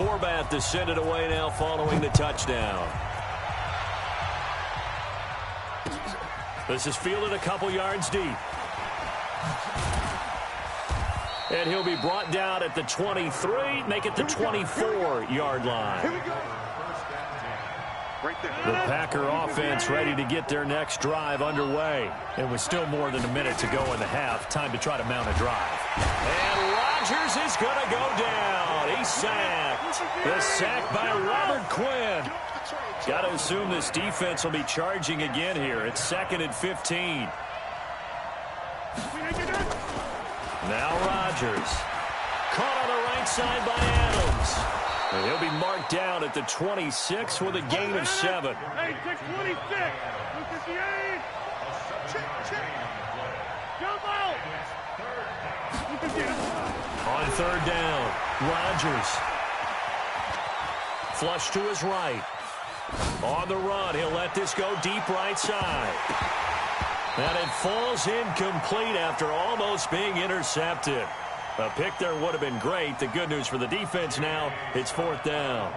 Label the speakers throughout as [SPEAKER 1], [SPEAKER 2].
[SPEAKER 1] Forbath to send it away now following the touchdown. This is fielded a couple yards deep. And he'll be brought down at the 23, make it the 24-yard line.
[SPEAKER 2] Here we go.
[SPEAKER 1] The Packer offense ready to get their next drive underway.
[SPEAKER 3] It was still more than a minute to go in the half. Time to try to mount a drive.
[SPEAKER 1] And Rodgers is going to go down. He's sacked. The sack by Robert Quinn. Got to assume this defense will be charging again here. It's 2nd and 15. Now Rodgers. Caught on the right side by Adams. And he'll be marked down at the 26 with a gain of 7.
[SPEAKER 2] Hey, 626. 258. Jump out.
[SPEAKER 1] On 3rd down, Rodgers. Flush to his right. On the run, he'll let this go deep right side. And it falls incomplete after almost being intercepted. A pick there would have been great. The good news for the defense now, it's 4th down.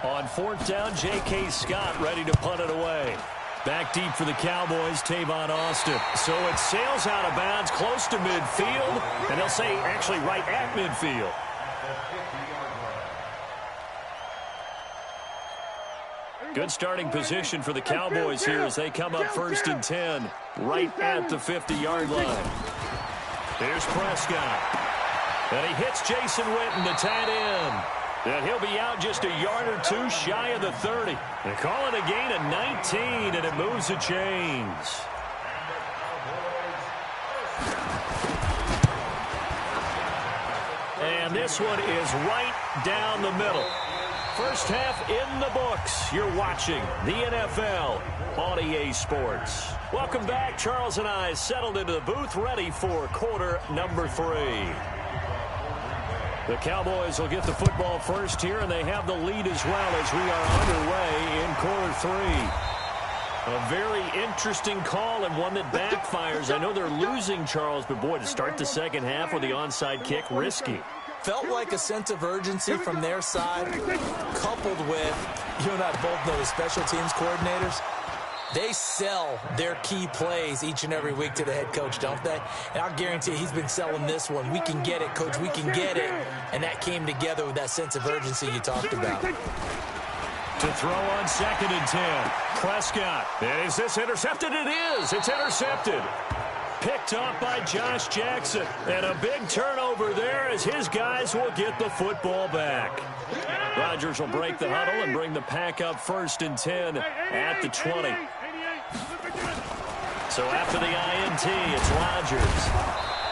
[SPEAKER 1] On 4th down, J.K. Scott ready to punt it away. Back deep for the Cowboys, Tavon Austin. So it sails out of bounds close to midfield, and they'll say actually right at midfield. Good starting position for the Cowboys here as they come up 1st and 10, right at the 50-yard line. Here's Prescott. And he hits Jason Witten, the tight end. And he'll be out just a yard or two shy of the 30. They call it a gain of 19, and it moves the chains. And this one is right down the middle. First half in the books. You're watching the NFL on EA Sports. Welcome back. Charles and I settled into the booth, ready for quarter number 3. The Cowboys will get the football first here, and they have the lead as well as we are underway in quarter 3. A very interesting call and one that backfires. I know they're losing, Charles, but boy, to start the second half with the onside kick, risky.
[SPEAKER 4] Felt like a sense of urgency from their side, coupled with, you and I both know the special teams coordinators. They sell their key plays each and every week to the head coach, don't they? And I'll guarantee he's been selling this one. We can get it, coach. We can get it. And that came together with that sense of urgency you talked about.
[SPEAKER 1] To throw on 2nd and 10. Prescott. And is this intercepted? It is. It's intercepted. Picked up by Josh Jackson. And a big turnover there as his guys will get the football back. Rodgers will break the huddle and bring the pack up 1st and 10 at the 20. So after the INT, it's Rodgers.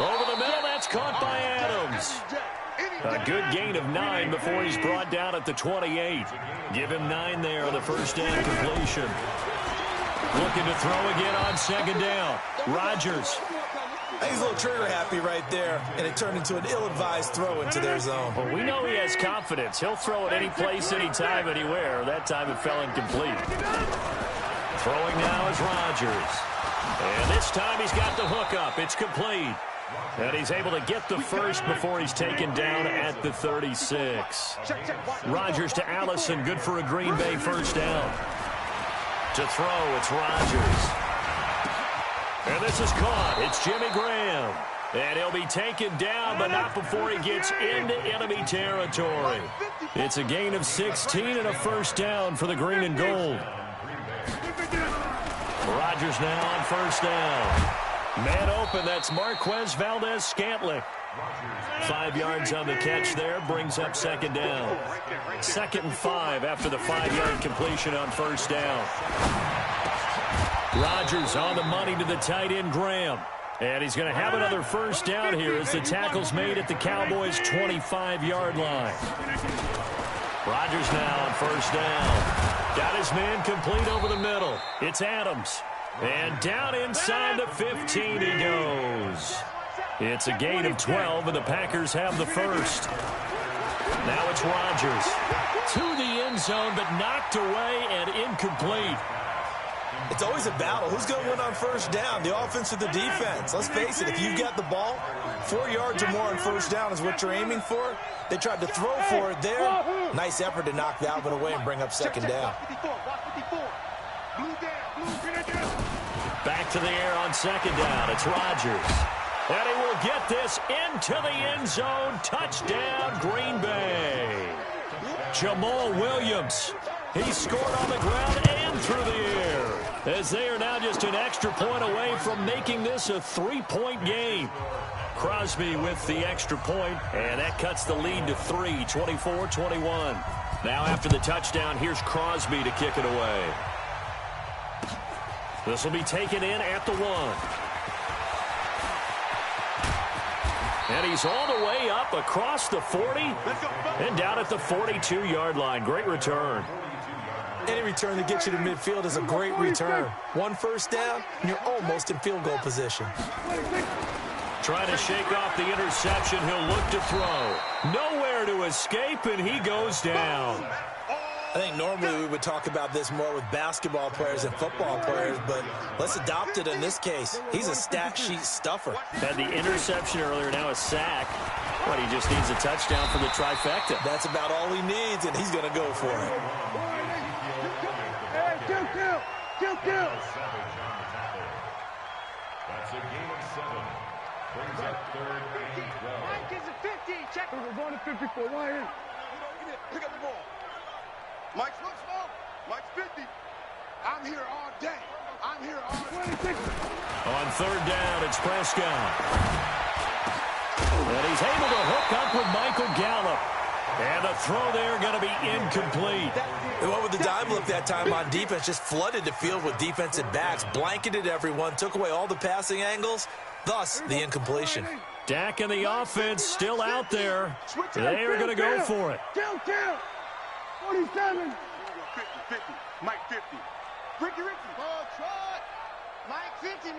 [SPEAKER 1] Over the middle, that's caught by Adams. A good gain of 9 before he's brought down at the 28. Give him 9 there on the first down completion. Looking to throw again on 2nd down. Rodgers.
[SPEAKER 4] He's a little trigger happy right there, and it turned into an ill-advised throw into their zone.
[SPEAKER 1] Well, we know he has confidence. He'll throw it any place, anytime, anywhere. That time it fell incomplete. Throwing now is Rodgers. And this time he's got the hook up. It's complete. And he's able to get the first before he's taken down at the 36. Rodgers to Allison. Good for a Green Bay first down. To throw, it's Rodgers. And this is caught. It's Jimmy Graham. And he'll be taken down, but not before he gets into enemy territory. It's a gain of 16 and a first down for the green and gold. Rodgers now on first down. Man open, that's Marquez Valdez-Scantling. 5 yards on the catch there, brings up 2nd down. 2nd and 5 after the 5-yard completion on first down. Rodgers on the money to the tight end, Graham. And he's going to have another first down here as the tackle's made at the Cowboys' 25-yard line. Rodgers now on first down. Got his man complete over the middle. It's Adams. And down inside the 15 he goes. It's a gain of 12, and the Packers have the first. Now it's Rodgers. To the end zone, but knocked away and incomplete.
[SPEAKER 4] It's always a battle. Who's going to win on first down, the offense or the defense? Let's face it, if you've got the ball, 4 yards or more on first down is what you're aiming for. They tried to throw for it there. Nice effort to knock that one away and bring up second down.
[SPEAKER 1] Back to the air on second down. It's Rodgers. And he will get this into the end zone. Touchdown, Green Bay. Jamal Williams. He scored on the ground and through the air, as they are now just an extra point away from making this a 3-point game. Crosby with the extra point, and that cuts the lead to 3, 24-21. Now after the touchdown, here's Crosby to kick it away. This will be taken in at the 1. And he's all the way up across the 40 and down at the 42-yard line. Great return.
[SPEAKER 4] Any return that gets you to midfield is a great return. 1 first down, and you're almost in field goal position.
[SPEAKER 1] Trying to shake off the interception. He'll look to throw. Nowhere to escape, and he goes down.
[SPEAKER 4] I think normally we would talk about this more with basketball players and football players, but let's adopt it in this case. He's a stat sheet stuffer.
[SPEAKER 1] Had the interception earlier, now a sack. But he just needs a touchdown for the trifecta.
[SPEAKER 4] That's about all he needs, and he's going to go for it.
[SPEAKER 2] Kill.
[SPEAKER 5] That's a gain of 7. Brings up 3rd and 12.
[SPEAKER 2] Mike is a 50. Check. We're going to 54. Why in? Pick up the ball. Mike's look small. Mike's 50. I'm here all day. I'm here all day.
[SPEAKER 1] On 3rd down, it's Prescott. And he's able to hook up with Michael Gallup. And the throw there going to be incomplete.
[SPEAKER 4] And what with the dime look that time on defense, just flooded the field with defensive backs, blanketed everyone, took away all the passing angles, thus the incompletion.
[SPEAKER 1] Dak and the offense still out there. They are going to go for it.
[SPEAKER 2] Kill. 47. 50. Mike 50. Ricky. Ball trot. Mike 50.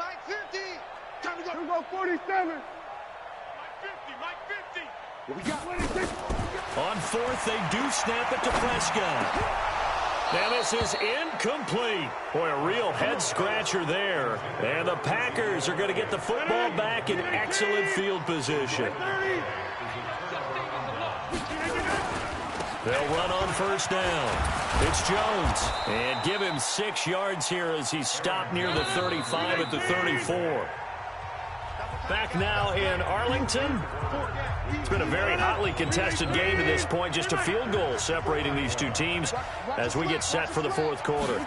[SPEAKER 2] Time to go 47. Mike 50. What we got? 26.
[SPEAKER 1] On 4th, they do snap it to Prescott. Now this is incomplete. Boy, a real head-scratcher there. And the Packers are going to get the football back in excellent field position. They'll run on first down. It's Jones. And give him 6 yards here as he's stopped near the 35 at the 34. Back now in Arlington. It's been a very hotly contested game to this point. Just a field goal separating these two teams as we get set for the 4th quarter.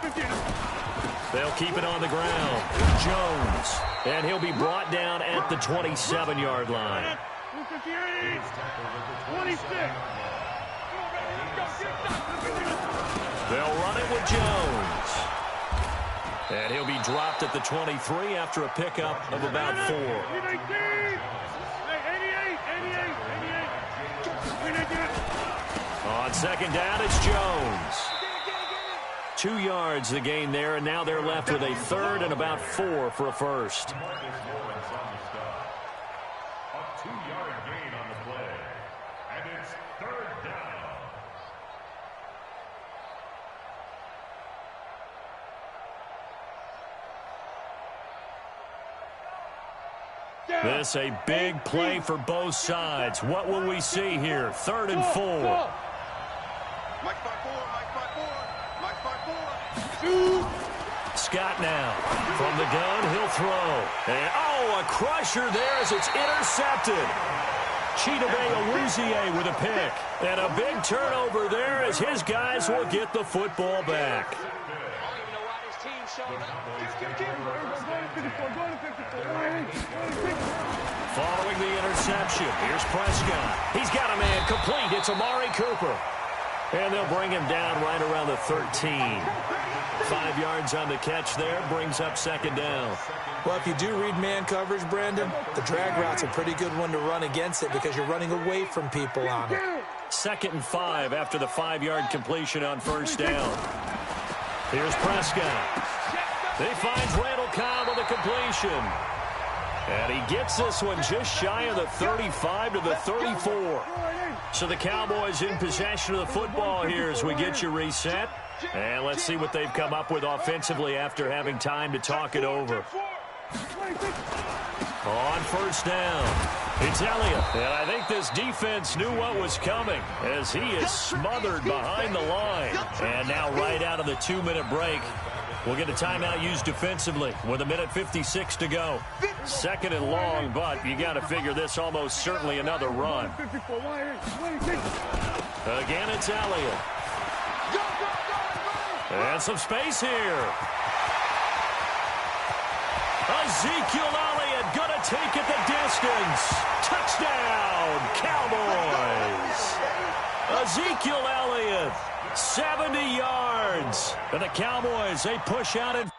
[SPEAKER 1] They'll keep it on the ground. Jones. And he'll be brought down at the 27-yard line.
[SPEAKER 2] 26.
[SPEAKER 1] They'll run it with Jones. And he'll be dropped at the 23 after a pickup of about 4. On second down, it's Jones. 2 yards the gain there, and now they're left with a 3rd and about 4 for a first.
[SPEAKER 5] A 2-yard gain on the play. And it's 3rd down.
[SPEAKER 1] This a big play for both sides. What will we see here? 3rd and 4. Scott now. From the gun, he'll throw. And, a crusher there as it's intercepted. Chidobe Awuzie with a pick. And a big turnover there as his guys will get the football back. Following the interception, here's Prescott. He's got a man complete. It's Amari Cooper. And they'll bring him down right around the 13. 5 yards on the catch there, brings up second down.
[SPEAKER 4] Well, if you do read man coverage, Brandon, the drag route's a pretty good one to run against it because you're running away from people on it.
[SPEAKER 1] 2nd and 5 after the 5-yard completion on first down. Here's Prescott. He finds Randall Cobb with a completion. And he gets this one just shy of the 35 to the 34. So the Cowboys in possession of the football here as we get you reset. And let's see what they've come up with offensively after having time to talk it over. On first down, it's Elliott. And I think this defense knew what was coming as he is smothered behind the line. And now right out of the 2-minute break, we'll get a timeout used defensively with 1:56 to go. Second and long, but you got to figure this almost certainly another run. Again, it's Elliott. And some space here. Ezekiel Elliott going to take it the distance. Touchdown, Cowboys. Ezekiel Elliott, 70 yards. And the Cowboys, they push out in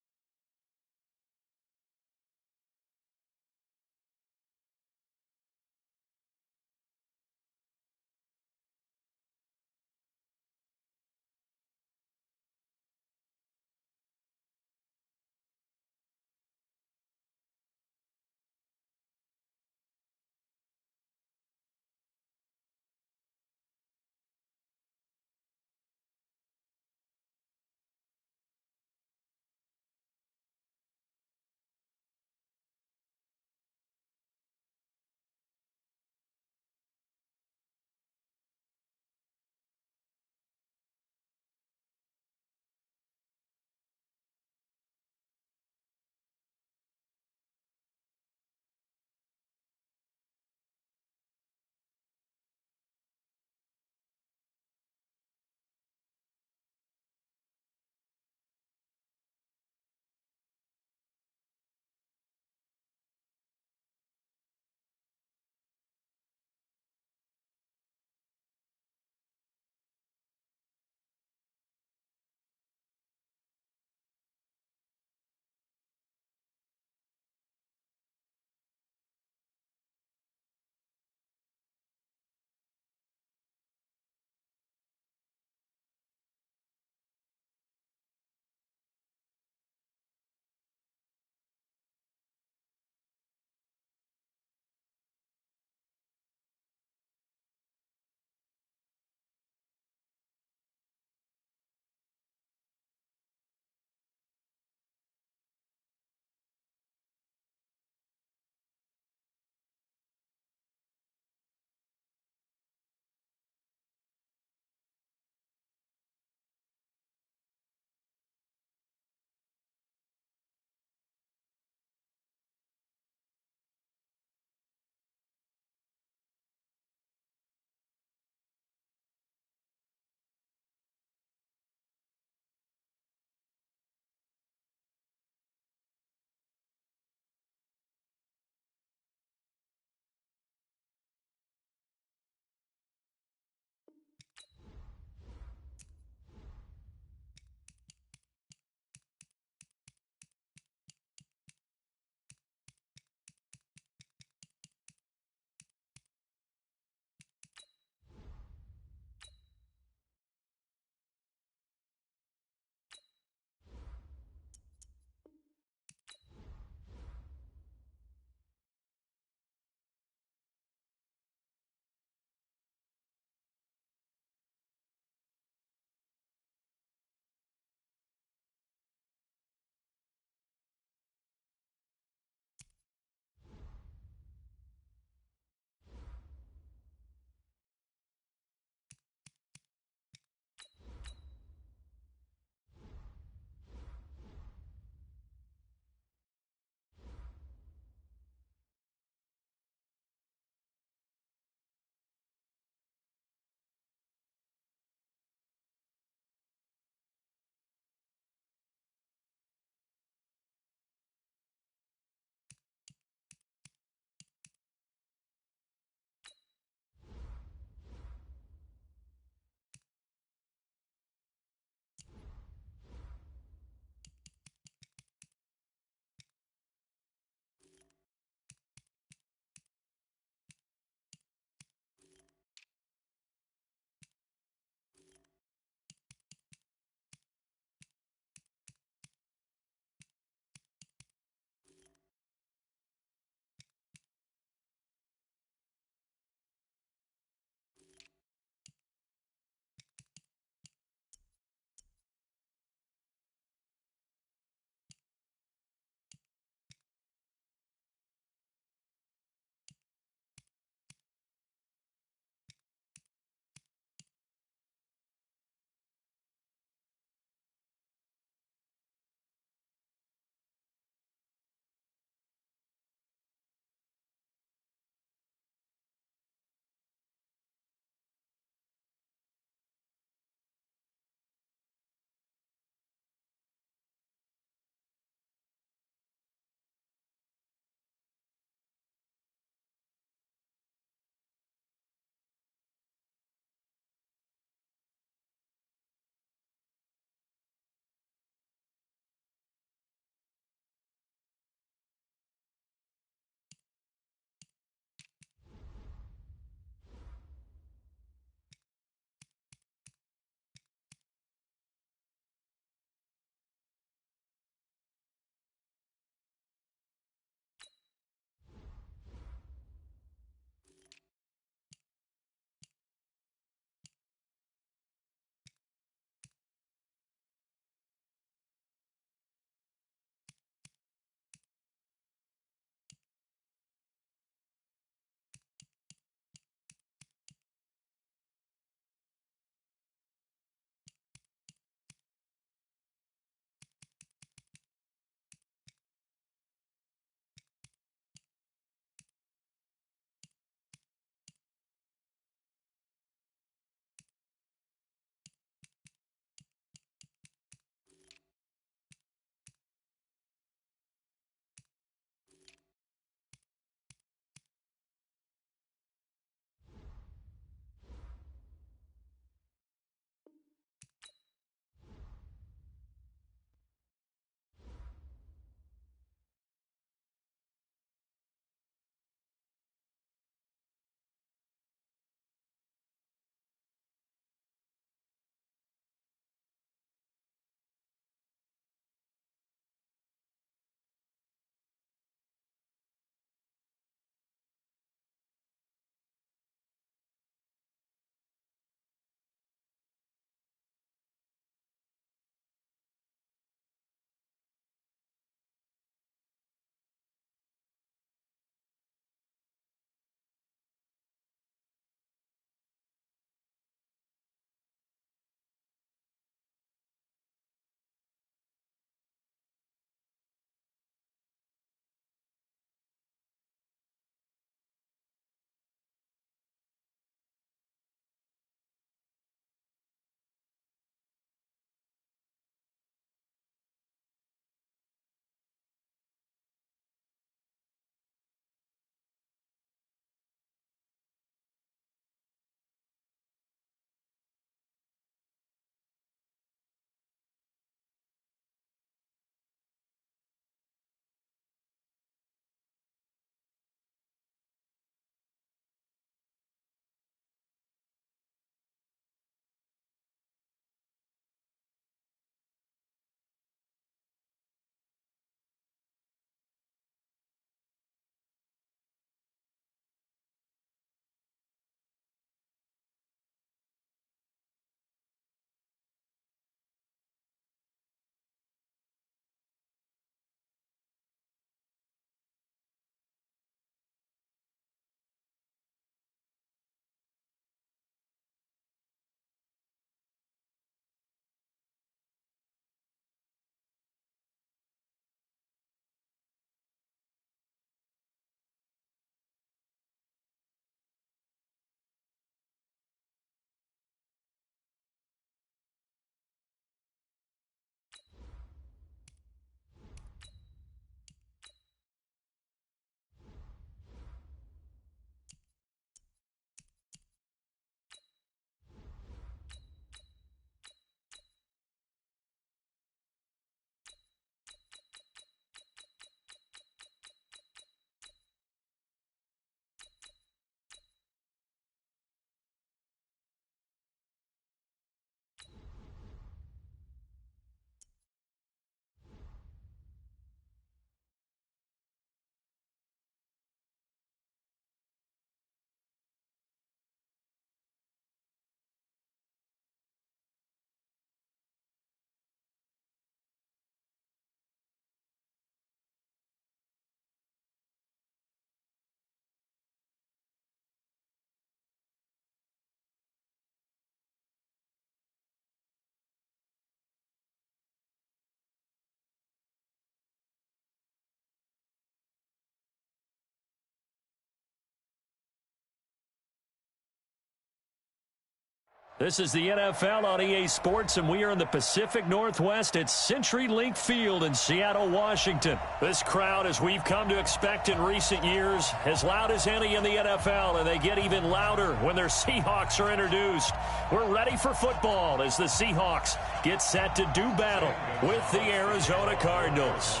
[SPEAKER 3] This is the NFL on EA Sports, and we are in the Pacific Northwest at CenturyLink Field in Seattle, Washington. This crowd, as we've come to expect in recent years, as loud as any in the NFL, and they get even louder when their Seahawks are introduced. We're ready for football as the Seahawks get set to do battle with the Arizona Cardinals.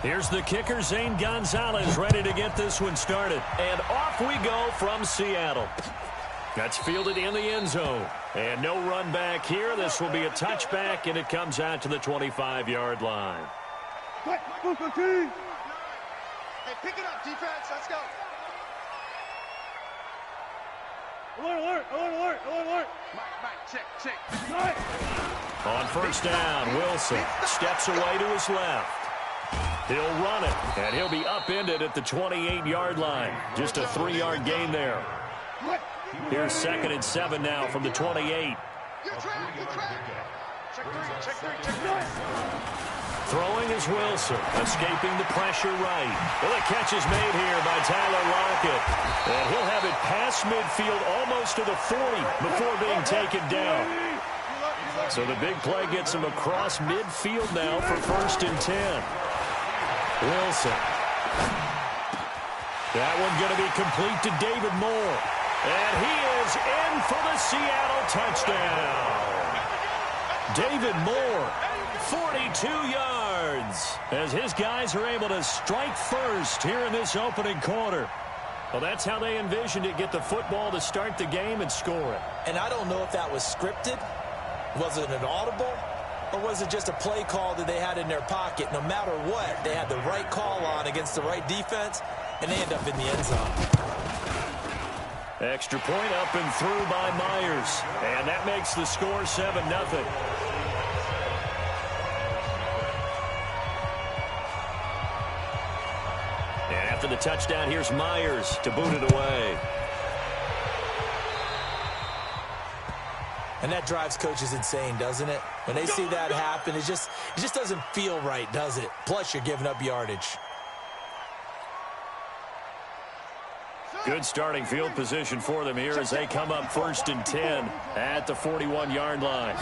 [SPEAKER 3] Here's the kicker, Zane Gonzalez, ready to get this one started. And off we go from Seattle. That's fielded in the end zone. And no run back here. This will be a touchback, and it comes out to the 25-yard line.
[SPEAKER 2] Hey, pick it up, defense. Let's go. Alert, alert, alert, alert, alert. Mike, check.
[SPEAKER 3] On first down, Wilson steps away to his left. He'll run it, and he'll be upended at the 28-yard line. Just a 3-yard gain there. Here's 2nd and 7 now from the 28.
[SPEAKER 2] Good track. Check three.
[SPEAKER 3] Throwing is Wilson, escaping the pressure right. Well, the catch is made here by Tyler Lockett. And he'll have it past midfield almost to the 40 before being taken down. So the big play gets him across midfield now for 1st and 10. Wilson. That one going to be complete to David Moore. And he is in for the Seattle touchdown. David Moore, 42 yards, as his guys are able to strike first here in this opening quarter. Well, that's how they envisioned it, get the football to start the game and score it.
[SPEAKER 4] And I don't know if that was scripted. Was it an audible? Or was it just a play call that they had in their pocket? No matter what, they had the right call on against the right defense, and they end up in the end zone.
[SPEAKER 3] Extra point up and through by Myers. And that makes the score 7-0. And after the touchdown, here's Myers to boot it away.
[SPEAKER 4] And that drives coaches insane, doesn't it? When they see that happen, it just doesn't feel right, does it? Plus, you're giving up yardage.
[SPEAKER 3] Good starting field position for them here as they come up 1st and 10 at the 41-yard line.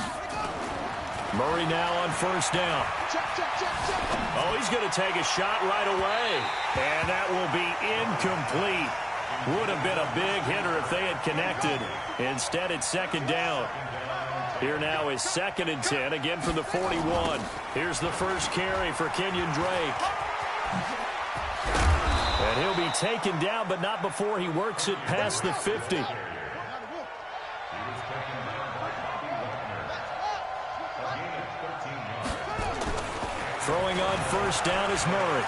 [SPEAKER 3] Murray now on first down. Oh, he's going to take a shot right away. And that will be incomplete. Would have been a big hitter if they had connected. Instead, it's 2nd down. Here now is 2nd and 10, again from the 41. Here's the first carry for Kenyon Drake. And he'll be taken down, but not before he works it past the 50. Throwing on first down is Murray.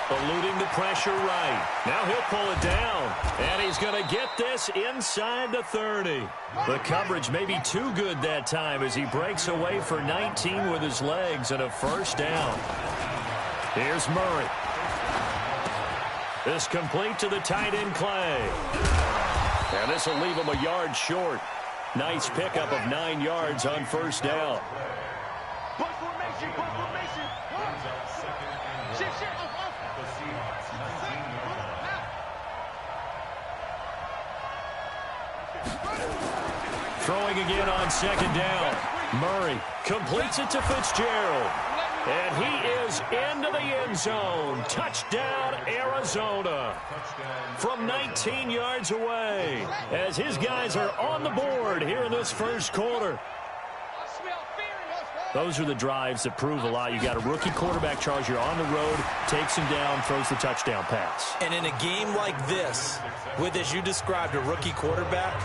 [SPEAKER 3] Eluding the pressure right. Now he'll pull it down. And he's going to get this inside the 30. The coverage may be too good that time as he breaks away for 19 with his legs and a first down. Here's Murray. This complete to the tight end Clay. And this will leave him a yard short. Nice pickup of 9 yards on first down. Throwing again on 2nd down. Murray completes it to Fitzgerald. And he is into the end zone. Touchdown, Arizona. From 19 yards away. As his guys are on the board here in this first quarter. Those are the drives that prove a lot. You got a rookie quarterback, Charles. You're on the road, takes him down, throws the touchdown pass.
[SPEAKER 4] And in a game like this, with, as you described, a rookie quarterback,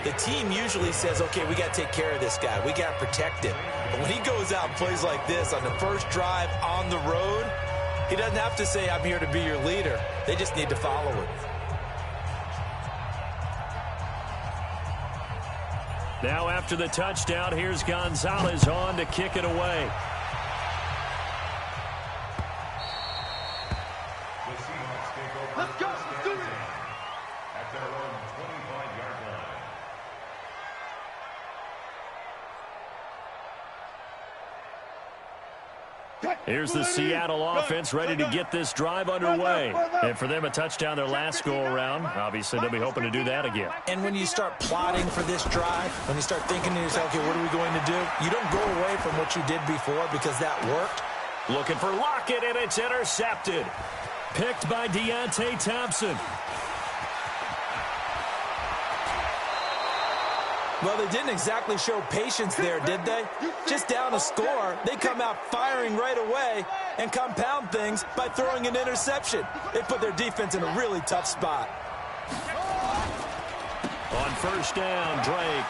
[SPEAKER 4] the team usually says, okay, we got to take care of this guy. We got to protect him. But when he goes out and plays like this on the first drive on the road, he doesn't have to say, I'm here to be your leader. They just need to follow him.
[SPEAKER 3] Now after the touchdown, here's Gonzalez on to kick it away.
[SPEAKER 2] Let's go. Let's do it.
[SPEAKER 5] At their own 25-yard line.
[SPEAKER 1] Here's the Seattle offense ready to get this drive underway. And for them, a touchdown their last go-around. Obviously, they'll be hoping to do that again.
[SPEAKER 4] And when you start plotting for this drive, when you start thinking to yourself, okay, what are we going to do? You don't go away from what you did before because that worked.
[SPEAKER 1] Looking for Lockett, and it's intercepted. Picked by Deontay Thompson.
[SPEAKER 4] Well, they didn't exactly show patience there, did they? Just down a score, they come out firing right away and compound things by throwing an interception. They put their defense in a really tough spot.
[SPEAKER 1] On first down, Drake.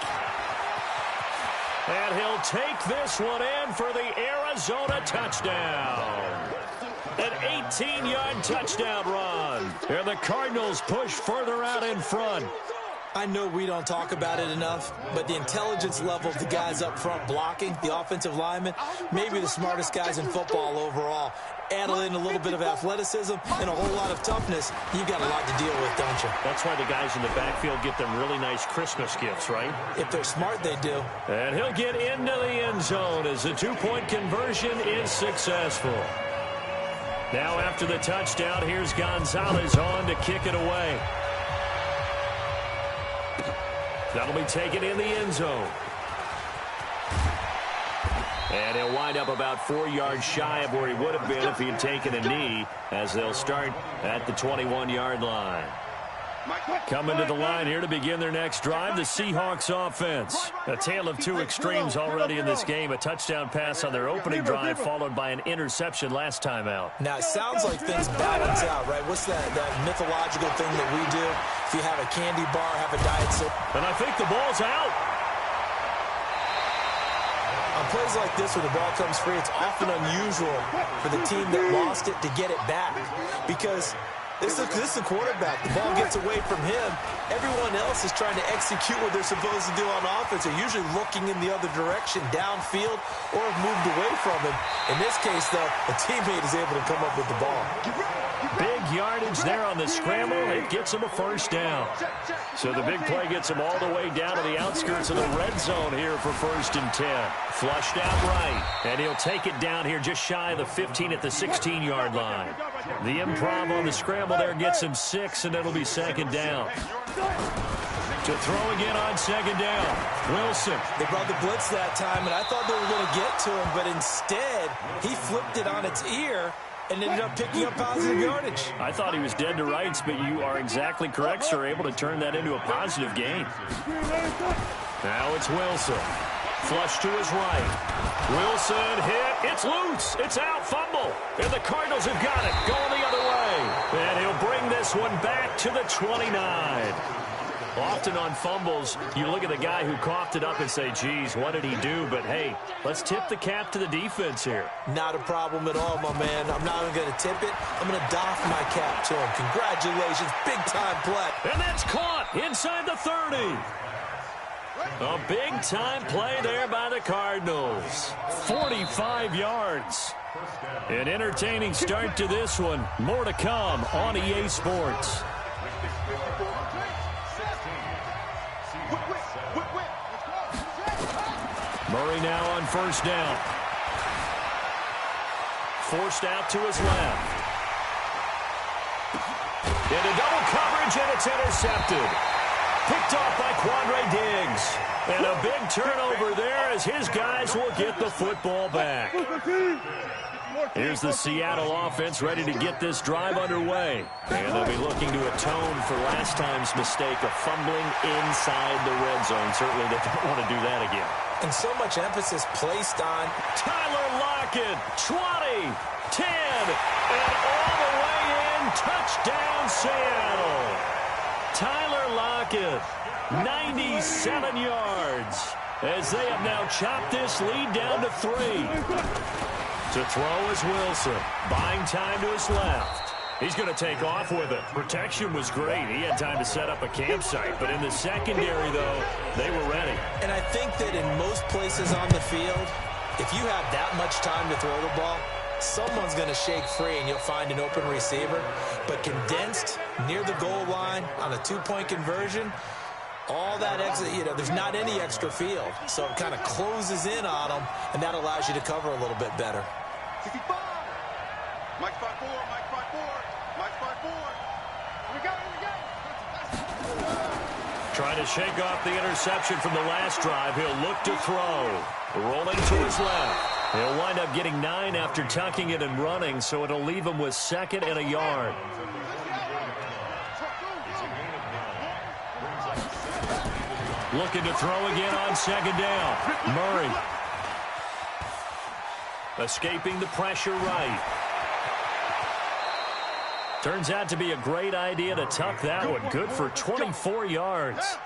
[SPEAKER 1] And he'll take this one in for the Arizona touchdown. An 18-yard touchdown run. And the Cardinals push further out in front.
[SPEAKER 4] I know we don't talk about it enough, but the intelligence level of the guys up front blocking, the offensive linemen, maybe the smartest guys in football overall. Add in a little bit of athleticism and a whole lot of toughness, you've got a lot to deal with, don't you?
[SPEAKER 1] That's why the guys in the backfield get them really nice Christmas gifts, right?
[SPEAKER 4] If they're smart, they do.
[SPEAKER 1] And he'll get into the end zone as the two-point conversion is successful. Now after the touchdown, here's Gonzalez on to kick it away. That'll be taken in the end zone. And he'll wind up about 4 yards shy of where he would have been if he had taken a knee, as they'll start at the 21-yard line. Coming to the line here to begin their next drive, the Seahawks offense. A tale of two extremes already in this game. A touchdown pass on their opening drive, followed by an interception last time out.
[SPEAKER 4] Now, it sounds like things balance out, right? What's that mythological thing that we do? If you have a candy bar, have a diet soda.
[SPEAKER 1] And I think the ball's out.
[SPEAKER 4] On plays like this where the ball comes free, it's often unusual for the team that lost it to get it back. Because this is a quarterback. The ball gets away from him. Everyone else is trying to execute what they're supposed to do on offense. They're usually looking in the other direction, downfield, or have moved away from him. In this case, though, a teammate is able to come up with the ball.
[SPEAKER 1] Big yardage there on the scramble. It gets him a first down. So the big play gets him all the way down to the outskirts of the red zone here for 1st and 10. Flushed out right. And he'll take it down here just shy of the 15 at the 16-yard line. The improv on the scramble there gets him 6, and it'll be 2nd down. To throw again on 2nd down. Wilson.
[SPEAKER 4] They brought the blitz that time, and I thought they were going to get to him, but instead he flipped it on its ear and ended up picking up positive yardage.
[SPEAKER 1] I thought he was dead to rights, but you are exactly correct, sir. Able to turn that into a positive gain. Now it's Wilson. Flush to his right. Wilson hit. It's loose. It's out. Fumble. And the Cardinals have got it. Going the other way. And he'll bring this one back to the 29. Often on fumbles, you look at the guy who coughed it up and say, geez, what did he do? But, hey, let's tip the cap to the defense here.
[SPEAKER 4] Not a problem at all, my man. I'm not even going to tip it. I'm going to doff my cap to him. Congratulations. Big-time play.
[SPEAKER 1] And that's caught inside the 30. A big-time play there by the Cardinals. 45 yards. An entertaining start to this one. More to come on EA Sports. Murray now on 1st down. Forced out to his left. Into double coverage, and it's intercepted. Picked off by Quandre Diggs. And a big turnover there as his guys will get the football back. Here's the Seattle offense ready to get this drive underway. And they'll be looking to atone for last time's mistake of fumbling inside the red zone. Certainly they don't want to do that again.
[SPEAKER 4] And so much emphasis placed on
[SPEAKER 1] Tyler Lockett, 20, 10, and all the way in. Touchdown, Seattle. Tyler Lockett, 97 yards, as they have now chopped this lead down to 3. To throw is Wilson, buying time to his left. He's going to take off with it. Protection was great. He had time to set up a campsite. But in the secondary, though, they were ready.
[SPEAKER 4] And I think that in most places on the field, if you have that much time to throw the ball, someone's going to shake free and you'll find an open receiver. But condensed near the goal line on a 2-point conversion, all that extra, there's not any extra field. So it kind of closes in on them, and that allows you to cover a little bit better.
[SPEAKER 2] 65. Mike 5-4, Mike 5-4, Mike 5-4. Here we go, here we go.
[SPEAKER 1] Trying to shake off the interception from the last drive. He'll look to throw. Rolling to his left. He'll wind up getting 9 after tucking it and running, so it'll leave him with 2nd and a yard. Looking to throw again on 2nd down. Murray. Escaping the pressure right. Turns out to be a great idea to tuck that one. Good for 24 yards.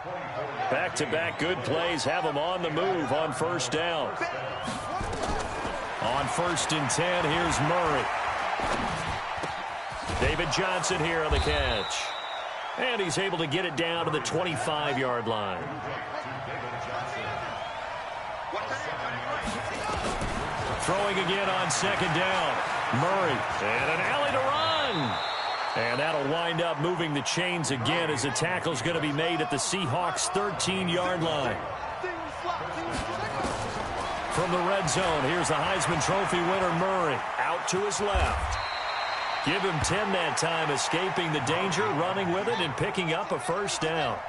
[SPEAKER 1] Back-to-back good plays have him on the move on 1st down. On 1st and 10, here's Murray. David Johnson here on the catch. And he's able to get it down to the 25-yard line. Throwing again on 2nd down. Murray. And an alley to run. And that'll wind up moving the chains again as the tackle's going to be made at the Seahawks' 13-yard line. From the red zone, here's the Heisman Trophy winner, Murray. Out to his left. Give him 10 that time, escaping the danger, running with it, and picking up a 1st down.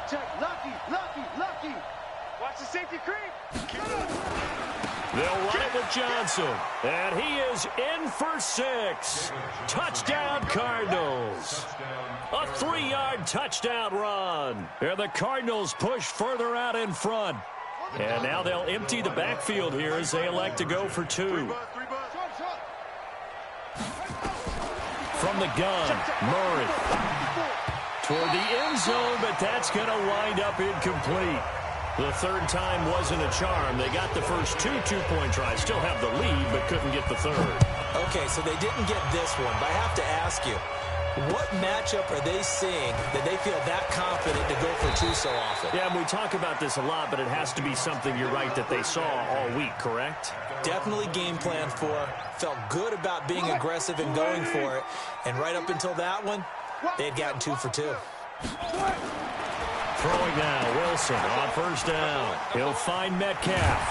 [SPEAKER 2] Check. Lucky. Watch the safety creep.
[SPEAKER 1] They'll run it with Johnson. And he is in for 6. Touchdown, Cardinals. A 3-yard touchdown run. And the Cardinals push further out in front. And now they'll empty the backfield here as they elect to go for 2. From the gun, Murray. Toward the end zone, but that's going to wind up incomplete. The 3rd time wasn't a charm. They got the first 2 two-point tries. Still have the lead, but couldn't get the 3rd.
[SPEAKER 4] Okay, so they didn't get this one, but I have to ask you, what matchup are they seeing that they feel that confident to go for 2 so often?
[SPEAKER 1] Yeah, and we talk about this a lot, but it has to be something, you're right, that they saw all week, correct?
[SPEAKER 4] Definitely game planned for. Felt good about being aggressive and going for it. And right up until that one, they had gotten 2 for 2.
[SPEAKER 1] Throwing now, Wilson on 1st down. He'll find Metcalf.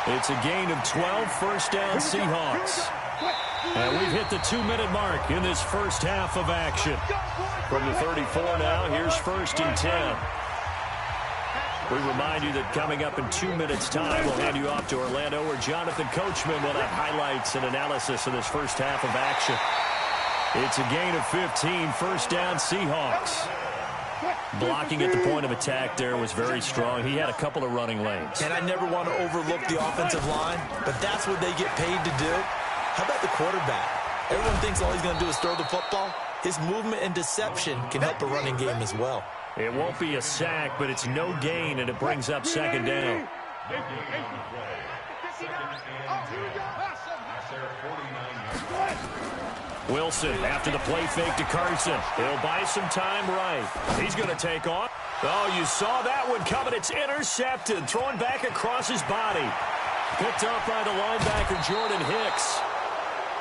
[SPEAKER 1] It's a gain of 12, 1st down Seahawks. And we've hit the 2-minute mark in this first half of action. From the 34 now, here's 1st and 10. We remind you that coming up in 2 minutes' time, we'll hand you off to Orlando, where Jonathan Coachman will have highlights and analysis of this first half of action. It's a gain of 15, 1st down Seahawks. Blocking at the point of attack there was very strong. He had a couple of running lanes.
[SPEAKER 4] And I never want to overlook the offensive line, but that's what they get paid to do. How about the quarterback? Everyone thinks all he's going to do is throw the football. His movement and deception can help a running game as well.
[SPEAKER 1] It won't be a sack, but it's no gain, and it brings up 2nd down. Wilson after the play fake to Carson. He'll buy some time right. He's going to take off. Oh, you saw that one coming. It's intercepted. Throwing back across his body. Picked up by the linebacker, Jordan Hicks.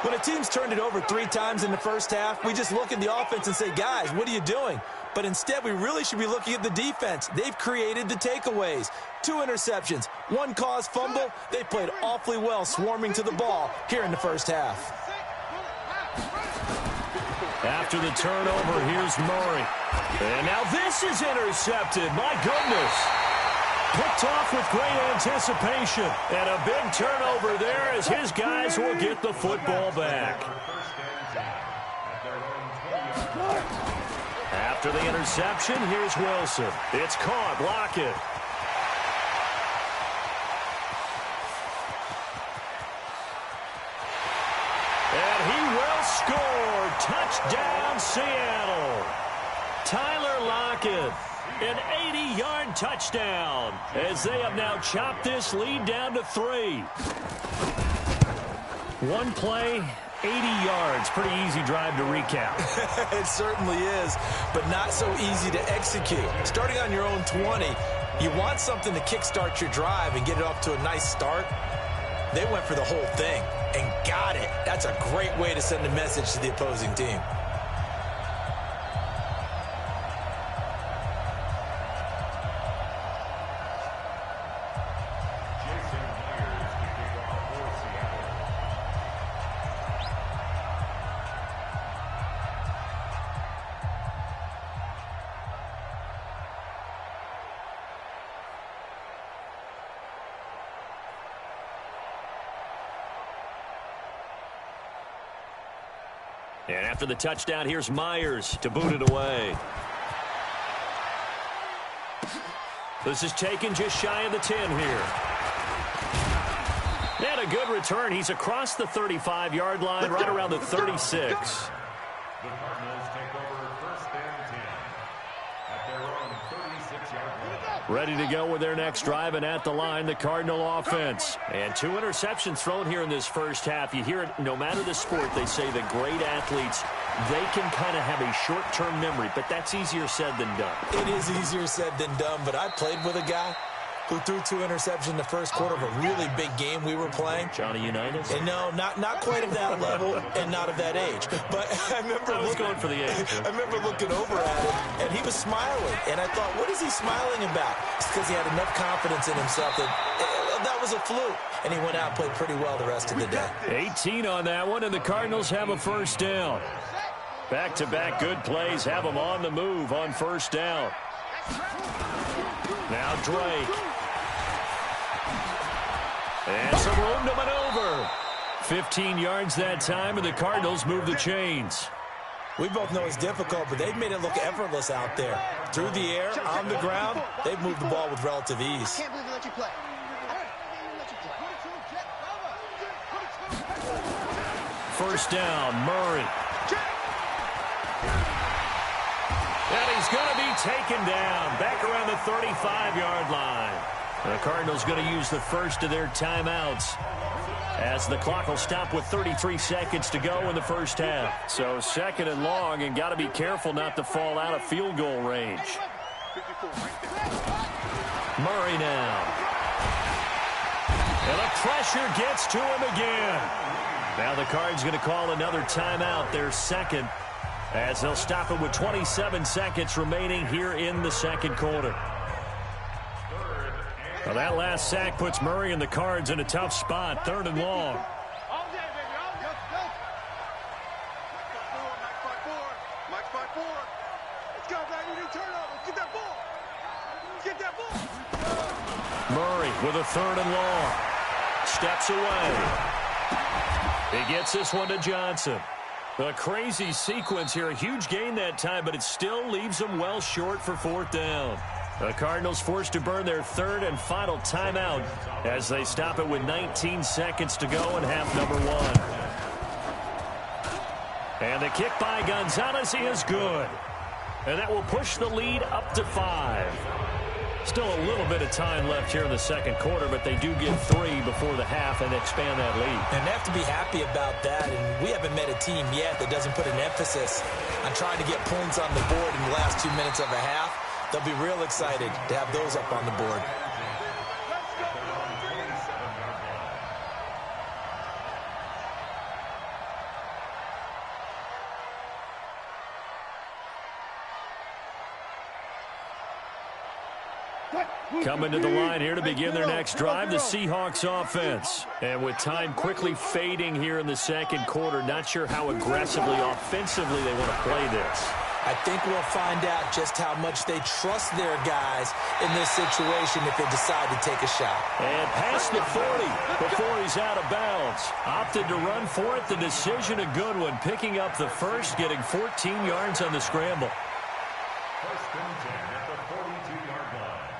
[SPEAKER 4] When a team's turned it over 3 times in the first half, we just look at the offense and say, guys, what are you doing? But instead, we really should be looking at the defense. They've created the takeaways. 2 interceptions, 1 caused fumble. They played awfully well swarming to the ball here in the first half.
[SPEAKER 1] After the turnover, here's Murray. And now this is intercepted. My goodness. Picked off with great anticipation. And a big turnover there as his guys will get the football back. After the interception, here's Wilson. It's caught. Lockett. And he will score. Touchdown, Seattle. Tyler Lockett. An 80-yard touchdown as they have now chopped this lead down to 3. One play, 80 yards. Pretty easy drive to recap.
[SPEAKER 4] It certainly is, but not so easy to execute. Starting on your own 20, you want something to kickstart your drive and get it off to a nice start. They went for the whole thing and got it. That's a great way to send a message to the opposing team.
[SPEAKER 1] And after the touchdown, here's Myers to boot it away. This is taken just shy of the 10 here. And a good return. He's across the 35-yard line, right around the 36.
[SPEAKER 5] The Cardinals take over first and 10 at their own 36-yard line.
[SPEAKER 1] Ready to go with their next drive, and at the line, the Cardinal offense. And 2 interceptions thrown here in this first half. You hear it, no matter the sport, they say that great athletes, they can kind of have a short-term memory, but that's easier said than done.
[SPEAKER 4] It is easier said than done, but I played with a guy who threw 2 interceptions in the first quarter of a really big game we were playing.
[SPEAKER 1] Johnny Unitas?
[SPEAKER 4] And no, not quite of that level and not of that age. But I remember
[SPEAKER 1] going for the age.
[SPEAKER 4] I remember looking over at him, and he was smiling. And I thought, what is he smiling about? It's because he had enough confidence in himself that that was a fluke. And he went out and played pretty well the rest of the day.
[SPEAKER 1] 18 on that one, and the Cardinals have a first down. Back-to-back good plays have them on the move on first down. Now Drake. And some room to maneuver. 15 yards that time, and the Cardinals move the chains.
[SPEAKER 4] We both know it's difficult, but they've made it look effortless out there. Through the air, on the ground, they've moved the ball with relative ease.
[SPEAKER 2] Can't believe they let you play.
[SPEAKER 1] First down, Murray. And he's going to be taken down back around the 35-yard line. The Cardinals going to use the first of their timeouts as the clock will stop with 33 seconds to go in the first half. So second and long, and got to be careful not to fall out of field goal range. Murray now. And the pressure gets to him again. Now the Cards going to call another timeout, their second, as they'll stop it with 27 seconds remaining here in the second quarter. Well, that last sack puts Murray and the Cards in a tough spot, third and long. Murray with a third and long. Steps away. He gets this one to Johnson. A crazy sequence here. A huge gain that time, but it still leaves them well short for fourth down. The Cardinals forced to burn their third and final timeout as they stop it with 19 seconds to go in half number one. And the kick by Gonzalez is good. And that will push the lead up to 5. Still a little bit of time left here in the second quarter, but they do get 3 before the half and expand that lead.
[SPEAKER 4] And they have to be happy about that. And we haven't met a team yet that doesn't put an emphasis on trying to get points on the board in the last 2 minutes of a half. They'll be real excited to have those up on the board.
[SPEAKER 1] Coming to the line here to begin their next drive, the Seahawks offense. And with time quickly fading here in the second quarter, not sure how aggressively, offensively they want to play this.
[SPEAKER 4] I think we'll find out just how much they trust their guys in this situation if they decide to take a shot.
[SPEAKER 1] And past the 40 before he's out of bounds. Opted to run for it. The decision a good one. Picking up the first, getting 14 yards on the scramble.
[SPEAKER 5] First and 10 at the 42-yard line.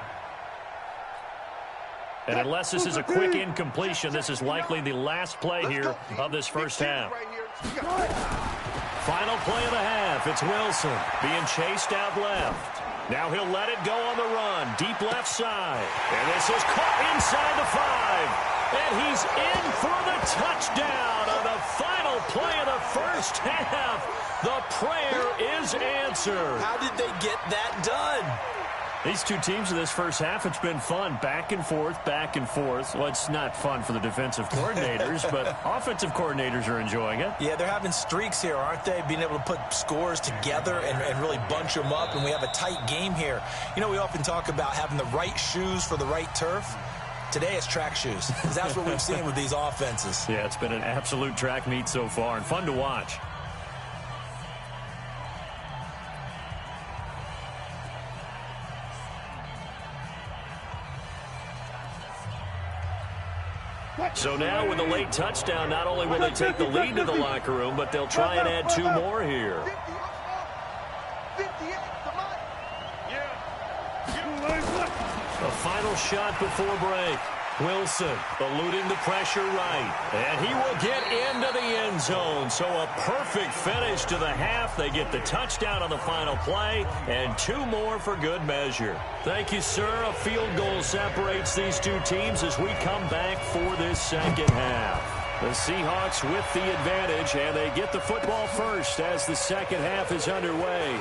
[SPEAKER 1] And unless this is a quick incompletion, this is likely the last play here of this first half. Final play of the half. It's Wilson being chased out left. Now he'll let it go on the run. Deep left side. And this is caught inside the 5. And he's in for the touchdown on the final play of the first half. The prayer is answered.
[SPEAKER 4] How did they get that done?
[SPEAKER 1] These two teams in this first half, it's been fun. Back and forth, back and forth. Well, it's not fun for the defensive coordinators, but offensive coordinators are enjoying it.
[SPEAKER 4] Yeah, they're having streaks here, aren't they? Being able to put scores together and really bunch them up, and we have a tight game here. You know, we often talk about having the right shoes for the right turf. Today it's track shoes, because that's what we've seen with these offenses.
[SPEAKER 1] Yeah, it's been an absolute track meet so far, and fun to watch. So now with a late touchdown, not only will they take the lead to the locker room, but they'll try and add 2 more here. A final shot before break. Wilson eluding the pressure right. And he will get into the end zone. So a perfect finish to the half. They get the touchdown on the final play and 2 more for good measure. Thank you, sir. A field goal separates these 2 teams as we come back for this second half. The Seahawks with the advantage, and they get the football first as the second half is underway.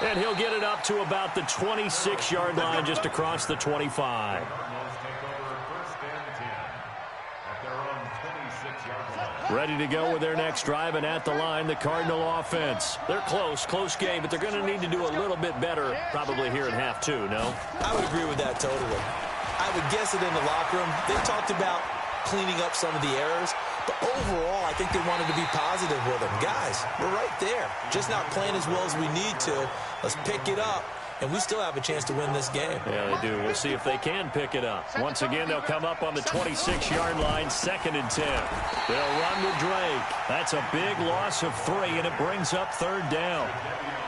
[SPEAKER 1] And he'll get it up to about the 26-yard line, just across the 25. Ready to go with their next drive, and at the line, the Cardinal offense. They're close game, but they're going to need to do a little bit better probably here in half 2, no?
[SPEAKER 4] I would agree with that totally. I would guess it in the locker room. They talked about cleaning up some of the errors, but overall, I think they wanted to be positive with them. Guys, we're right there. Just not playing as well as we need to. Let's pick it up, and we still have a chance to win this game.
[SPEAKER 1] Yeah, they do. We'll see if they can pick it up. Once again, they'll come up on the 26-yard line, 2nd and 10. They'll run with Drake. That's a big loss of 3, and it brings up 3rd down.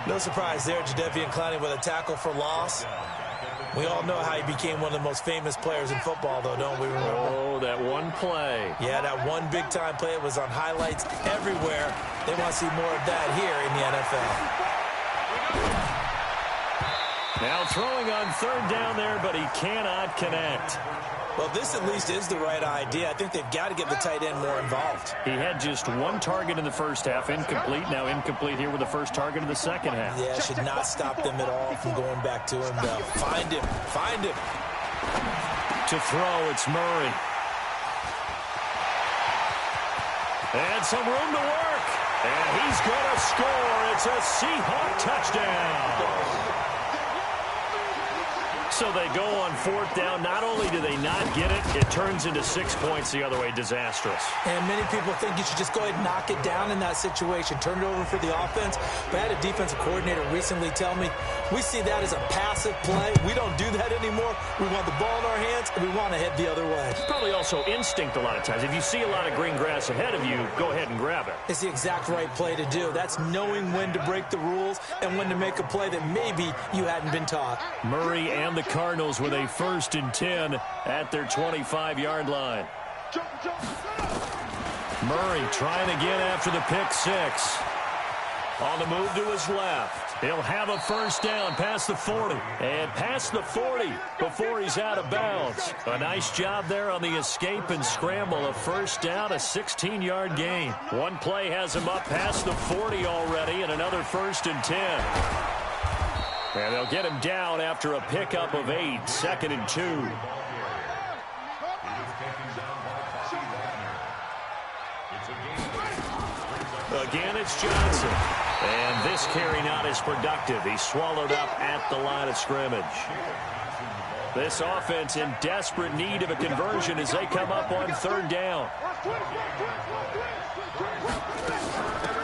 [SPEAKER 4] No surprise there, Jadeveon Clowney with a tackle for loss. We all know how he became one of the most famous players in football, though, don't we? Remember?
[SPEAKER 1] Oh, that one play.
[SPEAKER 4] Yeah, that one big-time play. It was on highlights everywhere. They want to see more of that here in the NFL.
[SPEAKER 1] Now throwing on 3rd down there, but he cannot connect.
[SPEAKER 4] Well, this at least is the right idea. I think they've got to get the tight end more involved.
[SPEAKER 1] He had just 1 target in the first half, incomplete. Now incomplete here with the first target of the second half.
[SPEAKER 4] Yeah, should not stop them at all from going back to him, though. Find him.
[SPEAKER 1] To throw, it's Murray. And some room to work. And he's going to score. It's a Seahawk touchdown. So they go on 4th down. Not only do they not get it, it turns into 6 points the other way. Disastrous.
[SPEAKER 4] And many people think you should just go ahead and knock it down in that situation. Turn it over for the offense. But I had a defensive coordinator recently tell me, we see that as a passive play. We don't do that anymore. We want the ball in our hands, and we want to head the other way.
[SPEAKER 1] It's probably also instinct a lot of times. If you see a lot of green grass ahead of you, go ahead and grab it.
[SPEAKER 4] It's the exact right play to do. That's knowing when to break the rules and when to make a play that maybe you hadn't been taught.
[SPEAKER 1] Murray and the Cardinals with a 1st and 10 at their 25-yard line. Murray trying again after the pick 6. On the move to his left. He'll have a 1st down past the 40. And past the 40 before he's out of bounds. A nice job there on the escape and scramble. A 1st down, a 16-yard gain. One play has him up past the 40 already, and another 1st and 10. And they'll get him down after a pickup of 8, 2nd and 2. Again, it's Johnson. And this carry not as productive. He's swallowed up at the line of scrimmage. This offense in desperate need of a conversion as they come up on 3rd down.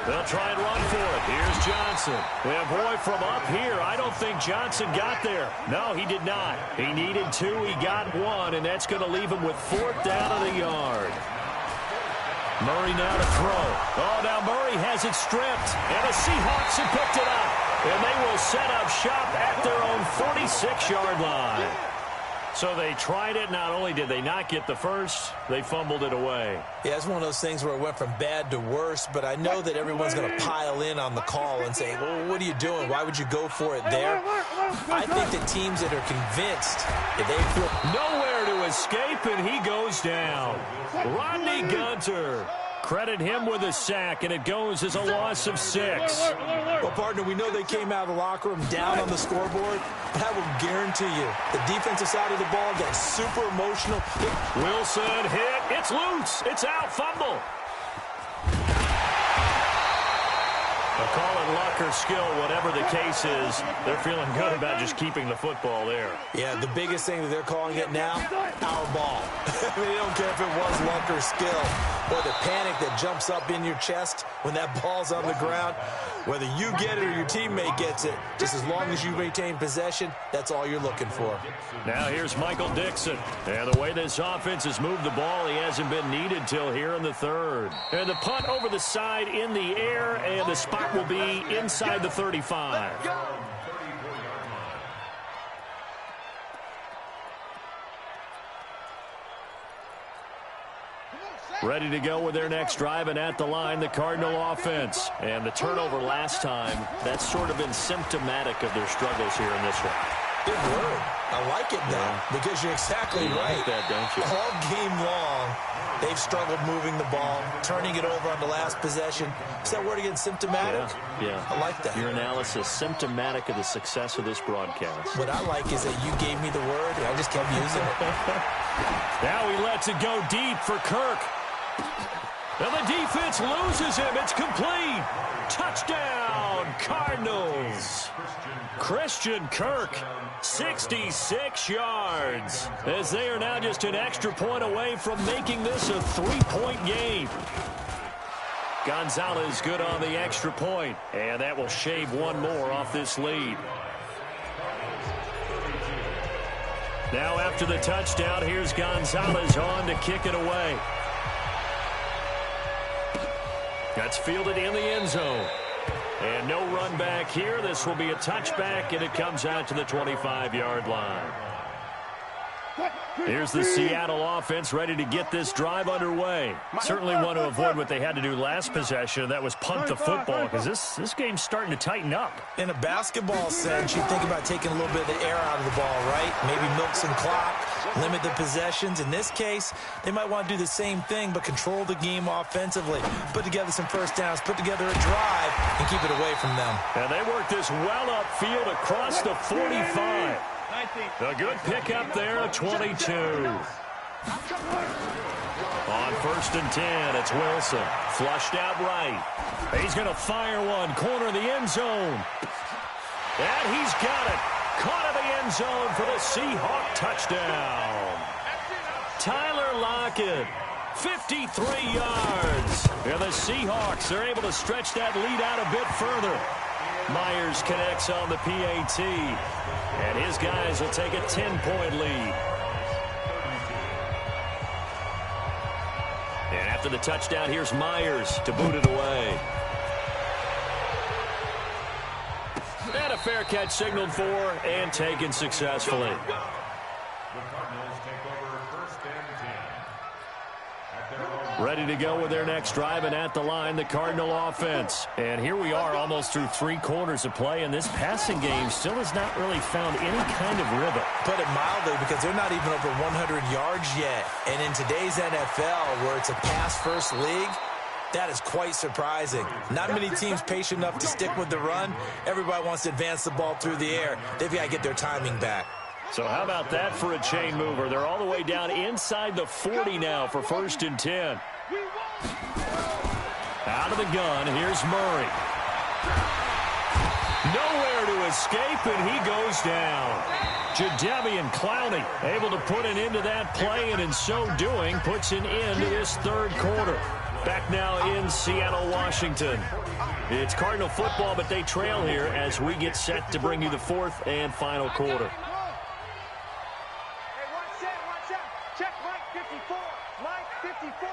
[SPEAKER 1] They'll try and run for it. Here's Johnson. Yeah, boy, from up here, I don't think Johnson got there. No, he did not. He needed 2. He got 1, and that's going to leave him with 4th down of the yard. Murray now to throw. Oh, now Murray has it stripped, and the Seahawks have picked it up. And they will set up shop at their own 46-yard line. So they tried it. Not only did they not get the first, they fumbled it away.
[SPEAKER 4] Yeah, it's one of those things where it went from bad to worse, but I know that everyone's going to pile in on the call and say, well, what are you doing? Why would you go for it there? I think the teams that are convinced that they feel
[SPEAKER 1] nowhere to escape, and he goes down. Rodney Gunter. Credit him with a sack, and it goes as a loss of 6.
[SPEAKER 4] Well, partner, we know they came out of the locker room down on the scoreboard, but I will guarantee you the defensive side of the ball got super emotional.
[SPEAKER 1] Wilson hit. It's loose. It's out. Fumble. Call it luck or skill, whatever the case is, they're feeling good about just keeping the football there.
[SPEAKER 4] Yeah, the biggest thing that they're calling it now, our ball. I mean, they don't care if it was luck or skill or the panic that jumps up in your chest when that ball's on the ground. Whether you get it or your teammate gets it, just as long as you retain possession, that's all you're looking for.
[SPEAKER 1] Now here's Michael Dixon. And the way this offense has moved the ball, he hasn't been needed till here in the third. And the punt over the side in the air, and the spot will be inside the 35. Ready to go with their next drive, and at the line, the Cardinal offense. And the turnover last time, that's sort of been symptomatic of their struggles here in this one.
[SPEAKER 4] Good word. I like it now because you're exactly right.
[SPEAKER 1] Like that, don't you?
[SPEAKER 4] All game long, they've struggled moving the ball, turning it over on the last possession. Is that word again, symptomatic?
[SPEAKER 1] Yeah.
[SPEAKER 4] I like that.
[SPEAKER 1] Your analysis, symptomatic of the success of this broadcast.
[SPEAKER 4] What I like is that you gave me the word, and I just kept using it.
[SPEAKER 1] Now he lets it go deep for Kirk. And the defense loses him. It's complete. Touchdown, Cardinals. Christian Kirk, 66 yards, as they are now just an extra point away from making this a 3-point game. Gonzalez good on the extra point, and that will shave one more off this lead. Now after the touchdown, here's Gonzalez on to kick it away. That's fielded in the end zone. And no run back here. This will be a touchback, and it comes out to the 25-yard line. Here's the Seattle offense ready to get this drive underway. Certainly want to avoid what they had to do last possession, that was punt the football, because this game's starting to tighten up.
[SPEAKER 4] In a basketball sense, you think about taking a little bit of the air out of the ball, right? Maybe milk some clock, limit the possessions. In this case, they might want to do the same thing, but control the game offensively. Put together some first downs, put together a drive, and keep it away from them.
[SPEAKER 1] And they work this well upfield across the 45. A good pickup there at 22. On 1st and 10, it's Wilson. Flushed out right. He's going to fire one. Corner of the end zone. And he's got it. Caught in the end zone for the Seahawk touchdown. Tyler Lockett, 53 yards. And the Seahawks are able to stretch that lead out a bit further. Myers connects on the PAT. And his guys will take a 10-point lead. And after the touchdown, here's Myers to boot it away. And a fair catch signaled for and taken successfully.
[SPEAKER 5] The Cardinals take over 1st and 10. At their own.
[SPEAKER 1] Ready to go with their next drive, and at the line, the Cardinal offense. And here we are almost through 3 quarters of play, and this passing game still has not really found any kind of rhythm.
[SPEAKER 4] Put it mildly, because they're not even over 100 yards yet. And in today's NFL, where it's a pass-first league, that is quite surprising. Not many teams patient enough to stick with the run. Everybody wants to advance the ball through the air. They've got to get their timing back.
[SPEAKER 1] So how about that for a chain mover? They're all the way down inside the 40 now for 1st and 10. Out of the gun, here's Murray. Nowhere to escape, and he goes down. Jadeveon Clowney able to put an end to that play, and in so doing, puts an end to this 3rd quarter. Back now in Seattle, Washington. It's Cardinal football, but they trail here as we get set to bring you the 4th and final quarter.
[SPEAKER 2] Check Mike 54. Mike 54.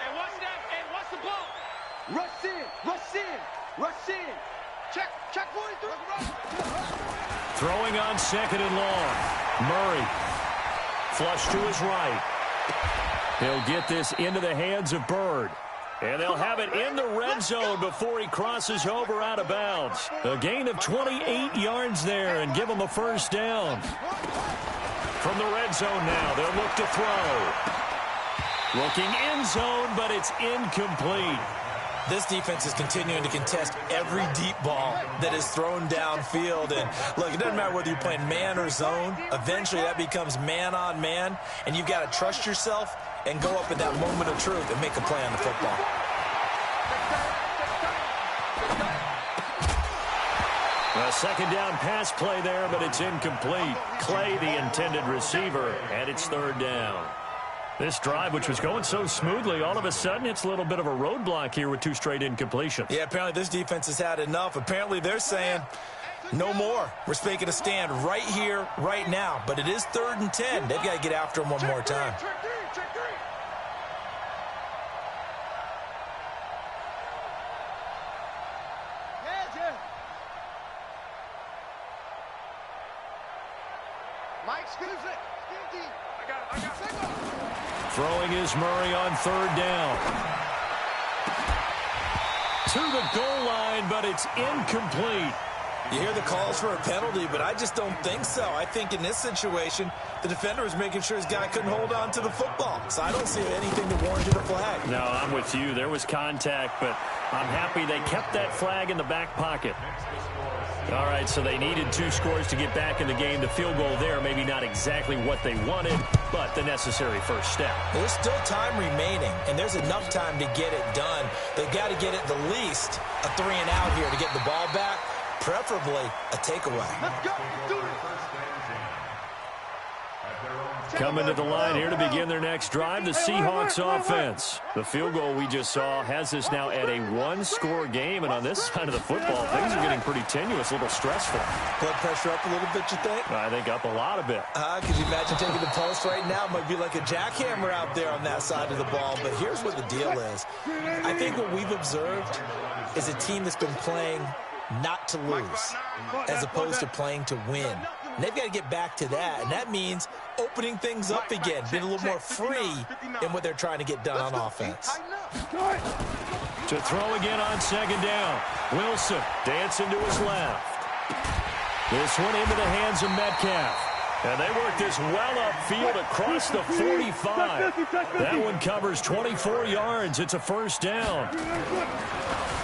[SPEAKER 2] And what's that? And what's the ball? Rush in. Rush in. Rush in. Check 43.
[SPEAKER 1] Throwing on 2nd and long. Murray. Flush to his right. He'll get this into the hands of Bird. And they'll have it in the red zone before he crosses over out of bounds. A gain of 28 yards there and give him a 1st down. From the red zone now, they'll look to throw. Looking end zone, but it's incomplete.
[SPEAKER 4] This defense is continuing to contest every deep ball that is thrown downfield. And look, it doesn't matter whether you're playing man or zone. Eventually, that becomes man on man. And you've got to trust yourself and go up at that moment of truth and make a play on the football.
[SPEAKER 1] A second down pass play there, but it's incomplete. Clay, the intended receiver, and it's third down. This drive, which was going so smoothly, all of a sudden it's a little bit of a roadblock here with 2 straight incompletions.
[SPEAKER 4] Yeah, apparently this defense has had enough. Apparently they're saying no more. We're making a stand right here, right now. But it is 3rd and 10. They've got to get after him one more time.
[SPEAKER 1] Throwing is Murray on 3rd down. To the goal line, but it's incomplete.
[SPEAKER 4] You hear the calls for a penalty, but I just don't think so. I think in this situation, the defender was making sure his guy couldn't hold on to the football. So I don't see anything to warrant a flag.
[SPEAKER 1] No, I'm with you. There was contact, but I'm happy they kept that flag in the back pocket. All right, so they needed 2 scores to get back in the game. The field goal there, maybe not exactly what they wanted, but the necessary first step.
[SPEAKER 4] There's still time remaining, and there's enough time to get it done. They've got to get at the least a 3 and out here to get the ball back, preferably a takeaway.
[SPEAKER 2] Let's go. Let's do it.
[SPEAKER 1] Coming to the line here to begin their next drive, the Seahawks offense. The field goal we just saw has us now at a 1-score game, and on this side of the football, things are getting pretty tenuous, a little stressful.
[SPEAKER 4] Blood pressure up a little bit, you think?
[SPEAKER 1] I think up a lot of it.
[SPEAKER 4] Could you imagine taking the post right now? It might be like a jackhammer out there on that side of the ball, but here's what the deal is. I think what we've observed is a team that's been playing not to lose as opposed to playing to win. And they've got to get back to that, and that means opening things up again, being a little more free in what they're trying to get done on offense.
[SPEAKER 1] To throw again on 2nd down. Wilson dancing to his left. This one into the hands of Metcalf. And they work this well upfield across the 45. That one covers 24 yards. It's a first down.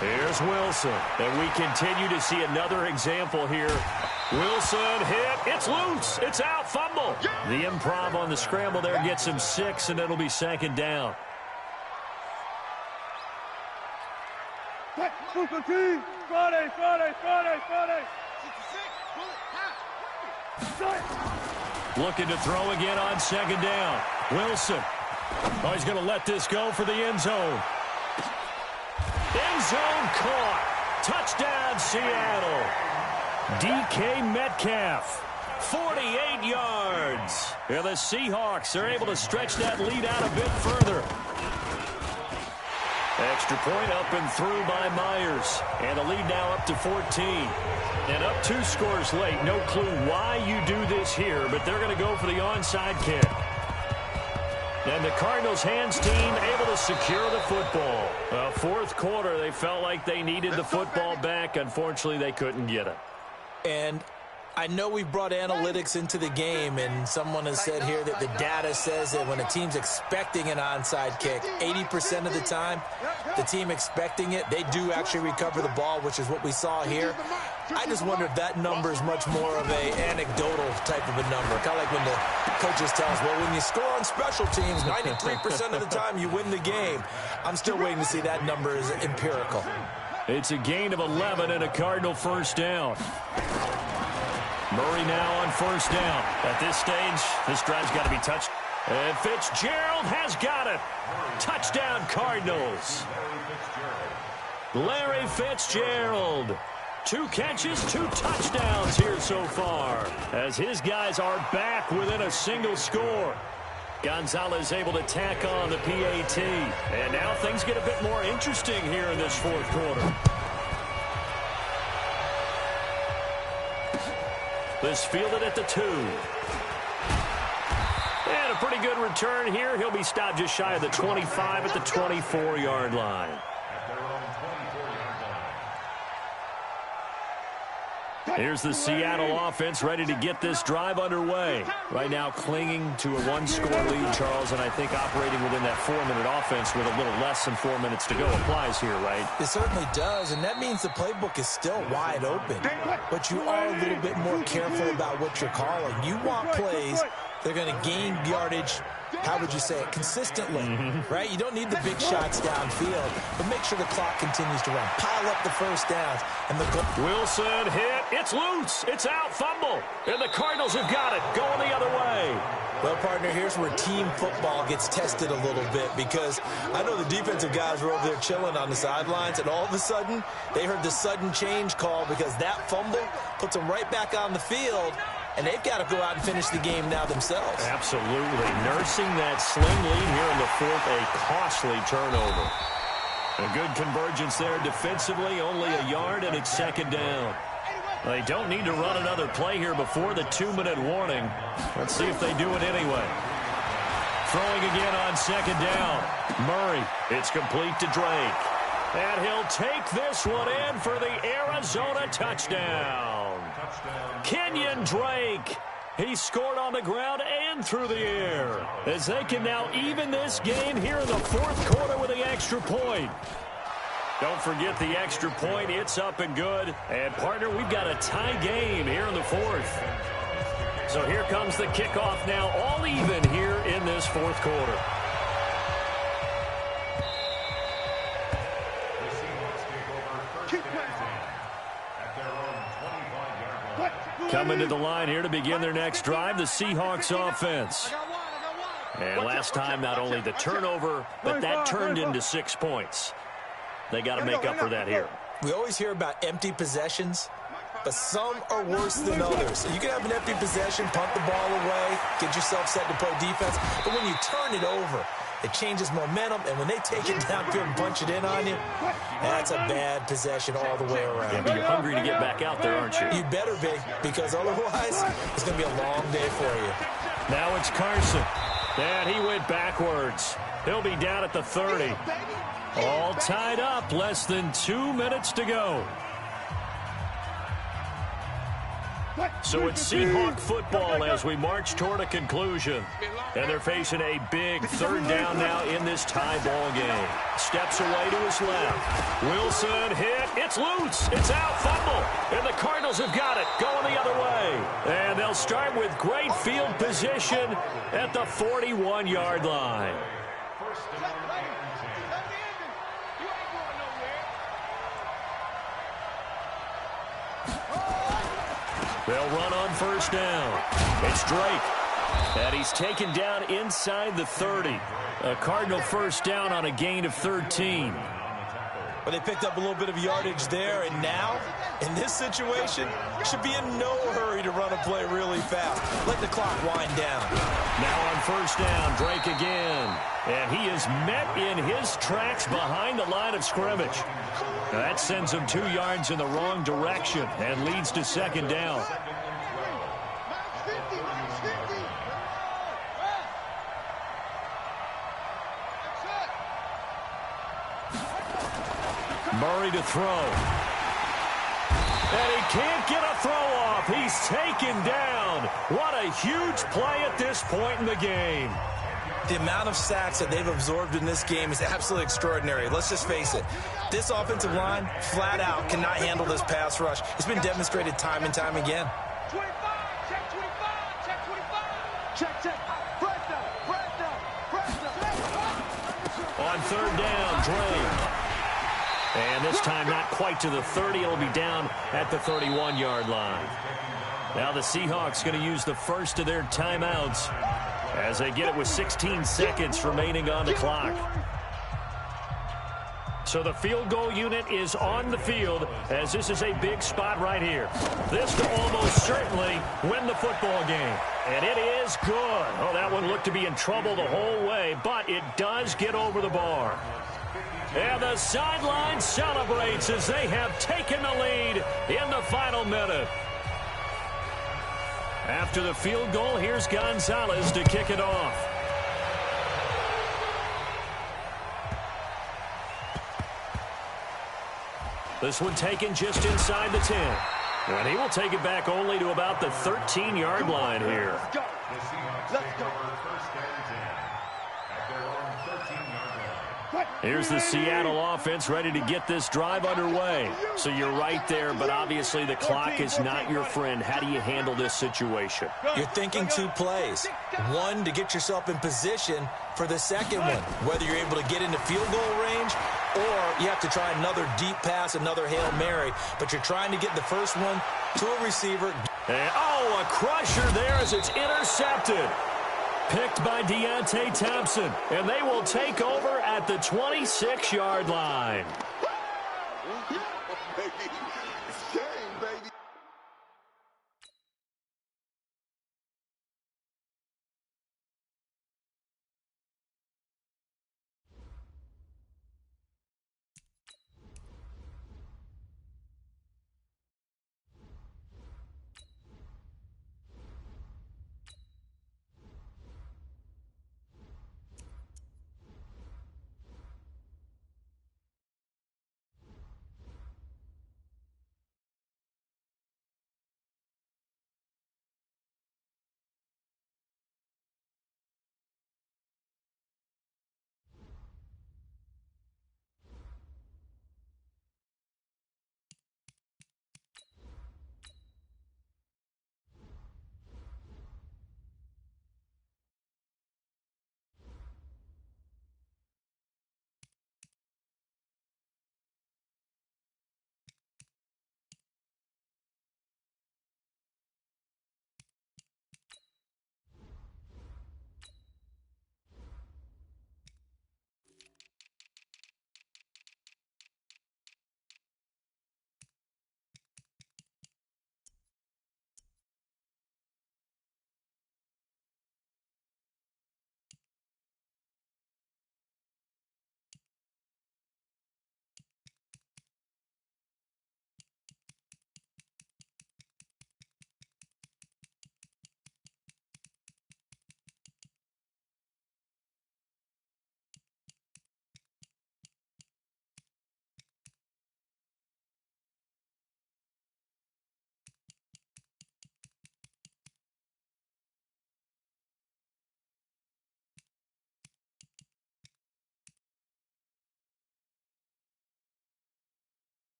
[SPEAKER 1] Here's Wilson. And we continue to see another example here. Wilson hit. It's loose. It's out. Fumble. The improv on the scramble there gets him 6, and it'll be 2nd down. Looking to throw again on 2nd down. Wilson. Oh, he's going to let this go for the end zone. End zone caught. Touchdown, Seattle. DK Metcalf, 48 yards. And the Seahawks are able to stretch that lead out a bit further. Extra point up and through by Myers. And the lead now up to 14. And up 2 scores late. No clue why you do this here, but they're going to go for the onside kick. And the Cardinals' hands team able to secure the football. 4th quarter, they felt like they needed the football back. Unfortunately, they couldn't get it.
[SPEAKER 4] And I know we brought analytics into the game, and someone has said here that the data says that when a team's expecting an onside kick, 80% of the time, the team expecting it, they do actually recover the ball, which is what we saw here. I just wonder if that number is much more of a anecdotal type of a number. Kind of like when the coaches tell us, well, when you score on special teams, 93% of the time you win the game. I'm still waiting to see that number is empirical.
[SPEAKER 1] It's a gain of 11 and a Cardinal first down. Murray now on 1st down. At this stage, this drive's got to be touched. And Fitzgerald has got it. Touchdown, Cardinals. Larry Fitzgerald. 2 catches, 2 touchdowns here so far, as his guys are back within a single score. Gonzalez able to tack on the PAT. And now things get a bit more interesting here in this 4th quarter. This fielded at the 2. And a pretty good return here. He'll be stopped just shy of the 25 at the 24-yard line. Here's the Seattle offense ready to get this drive underway. Right now clinging to a 1-score lead, Charles, and I think operating within that 4-minute offense with a little less than 4 minutes to go applies here, right?
[SPEAKER 4] It certainly does, and that means the playbook is still wide open. But you are a little bit more careful about what you're calling. You want plays They're going to gain yardage, how would you say it, consistently, right? You don't need the big shots downfield, but make sure the clock continues to run. Pile up the first downs. And the
[SPEAKER 1] Wilson hit. It's loose. It's out. Fumble. And the Cardinals have got it. Going the other way.
[SPEAKER 4] Well, partner, here's where team football gets tested a little bit, because I know the defensive guys were over there chilling on the sidelines, and all of a sudden, they heard the sudden change call because that fumble puts them right back on the field, and they've got to go out and finish the game now themselves.
[SPEAKER 1] Absolutely. Nursing that sling lead here in the fourth, a costly turnover. A good convergence there defensively, only a yard, and it's second down. They don't need to run another play here before the 2-minute warning. Let's see if they do it anyway. Throwing again on second down. Murray, it's complete to Drake. And he'll take this one in for the Arizona touchdown. Kenyon Drake. He scored on the ground and through the air, as they can now even this game here in the fourth quarter with the extra point. Don't forget the extra point. It's up and good. And, partner, we've got a tie game here in the fourth. So here comes the kickoff now, all even here in this fourth quarter. Coming to the line here to begin their next drive, the Seahawks offense. And last time, not only the turnover, but that turned into 6 points. They got to make up for that here.
[SPEAKER 4] We always hear about empty possessions, but some are worse than others. You can have an empty possession, punt the ball away, get yourself set to play defense, but when you turn it over, it changes momentum, and when they take it downfield and punch it in on you, that's a bad possession all the way around.
[SPEAKER 1] Yeah, but you're hungry to get back out there, aren't you?
[SPEAKER 4] You better be, because otherwise, it's going to be a long day for you.
[SPEAKER 1] Now it's Carson. And he went backwards. He'll be down at the 30. All tied up, less than 2 minutes to go. So it's Seahawk football as we march toward a conclusion. And they're facing a big third down now in this tie ball game. Steps away to his left. Wilson hit. It's loose. It's out. Fumble. And the Cardinals have got it. Going the other way. And they'll start with great field position at the 41-yard line. They'll run on first down. It's Drake. And he's taken down inside the 30. A Cardinal first down on a gain of 13.
[SPEAKER 4] Well, they picked up a little bit of yardage there, and now, in this situation, should be in no hurry to run a play really fast. Let the clock wind down.
[SPEAKER 1] Now on first down, Drake again. And he is met in his tracks behind the line of scrimmage. That sends him 2 yards in the wrong direction and leads to second down. Murray to throw. And he can't get a throw off. He's taken down. What a huge play at this point in the game.
[SPEAKER 4] The amount of sacks that they've absorbed in this game is absolutely extraordinary. Let's just face it. This offensive line, flat out, cannot handle this pass rush. It's been demonstrated time and time again.
[SPEAKER 2] 25, check 25, check 25. Check. Press down.
[SPEAKER 1] On third down, Drake. And this time not quite to the 30. It'll be down at the 31-yard line. Now the Seahawks going to use the first of their timeouts as they get it with 16 seconds remaining on the clock. So the field goal unit is on the field as this is a big spot right here. This to almost certainly win the football game. And it is good. Oh, that one looked to be in trouble the whole way, but it does get over the bar. And the sideline celebrates as they have taken the lead in the final minute. After the field goal, here's Gonzalez to kick it off. This one taken just inside the 10. And he will take it back only to about the 13-yard line here.
[SPEAKER 5] The Seahawks take over first and 10 at their own 13-yard line.
[SPEAKER 1] Here's the Seattle offense ready to get this drive underway. So you're right there, but obviously the clock is not your friend. How do you handle this situation?
[SPEAKER 4] You're thinking 2 plays. One, to get yourself in position for the second one, whether you're able to get into field goal range or you have to try another deep pass, another Hail Mary. But you're trying to get the first one to a receiver.
[SPEAKER 1] And, oh, a crusher there as it's intercepted. Picked by Deontay Thompson, and they will take over at the 26-yard line.